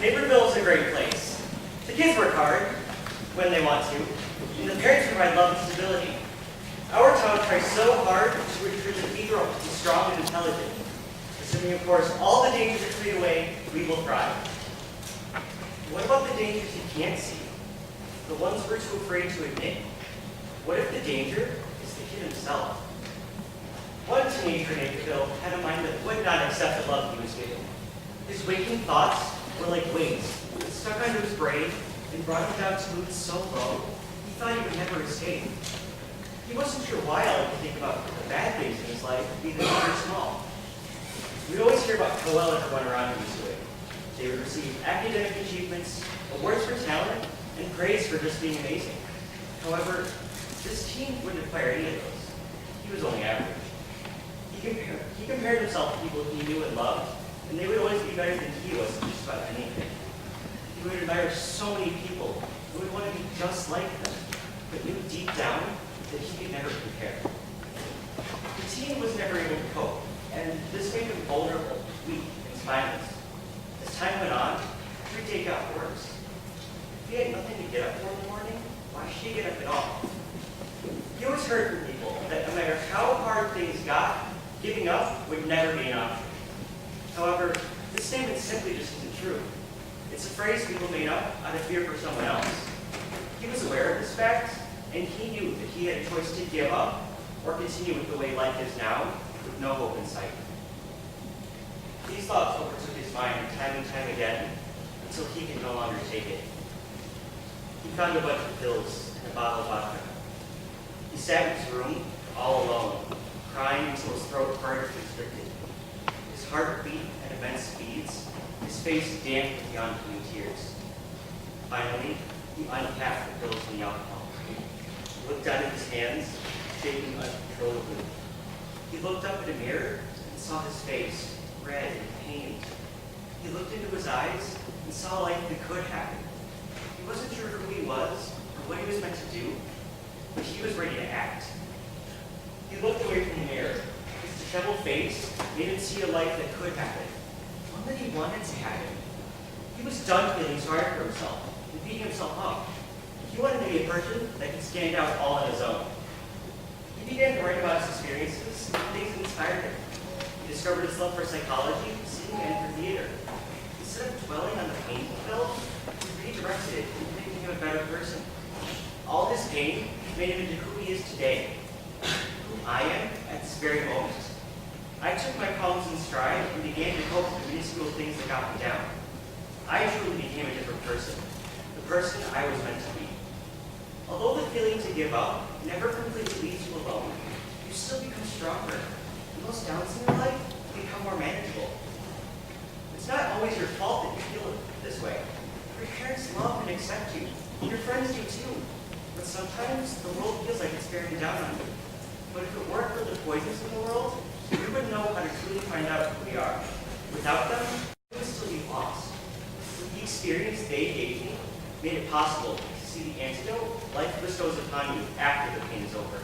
Naperville is a great place. The kids work hard when they want to, and the parents provide love and stability. Our town tries so hard to ensure that we grow up to be strong and intelligent. Assuming, of course, all the dangers are cleared away, we will thrive. What about the dangers you can't see? The ones we're too afraid to admit? What if the danger is the kid himself? One teenager in Naperville had a mind that would not accept the love he was given. His waking thoughts were like weights that stuck onto his brain and brought him down to moods so low, he thought he would never escape. He wasn't sure why all he could think about the bad things in his life, either big or small. We'd always hear about how well everyone around him was doing. They would receive academic achievements, awards for talent, and praise for just being amazing. However, this teen wouldn't acquire any of those. He was only average. He compared himself to people he knew and loved, and they would always be better than he was in just about anything. He would admire so many people who would want to be just like them, but knew deep down that he could never compare. The teen was never able to cope, and this made him vulnerable, weak, and spineless. As time went on, every day got worse. If he had nothing to get up for in the morning, why should he get up at all? He always heard from people that no matter how hard things got, giving up would never be an option. However, this statement simply just isn't true. It's a phrase people made up out of fear for someone else. He was aware of this fact, and he knew that he had a choice to give up or continue with the way life is now, with no hope in sight. These thoughts overtook his mind time and time again until he could no longer take it. He found a bunch of pills and a bottle of vodka. He sat in his room, all alone, crying until his throat burned and constricted. His heart beat at immense speeds, his face damp with the oncoming tears. Finally, he uncapped the pills and the alcohol. He looked down at his hands, shaking uncontrollably. He looked up at a mirror and saw his face, red and pained. He looked into his eyes and saw life that could happen. He wasn't sure who he was or what he was meant to do, but he was ready to act. He looked away from the mirror. His disheveled face made him see a life that could happen, one that he wanted to happen. He was done feeling sorry for himself and beating himself up. He wanted to be a person that could stand out all on his own. He began to write about his experiences and things that inspired him. He discovered his love for psychology, singing, and for theater. Instead of dwelling on the pain he felt, he redirected it into making him a better person. All his pain made him into who he is today, who I am at this very moment. I took my problems in stride and began to cope with the minuscule things that got me down. I truly became a different person, the person I was meant to be. Although the feeling to give up never completely leaves you alone, you still become stronger. And those downs in your life become more manageable. It's not always your fault that you feel this way. Your parents love and accept you. Your friends do too. But sometimes the world feels like it's bearing down on you. But if it weren't for the poisons in the world, we wouldn't know how to truly find out who we are. Without them, we would still be lost. The experience they gave me made it possible to see the antidote life bestows upon you after the pain is over.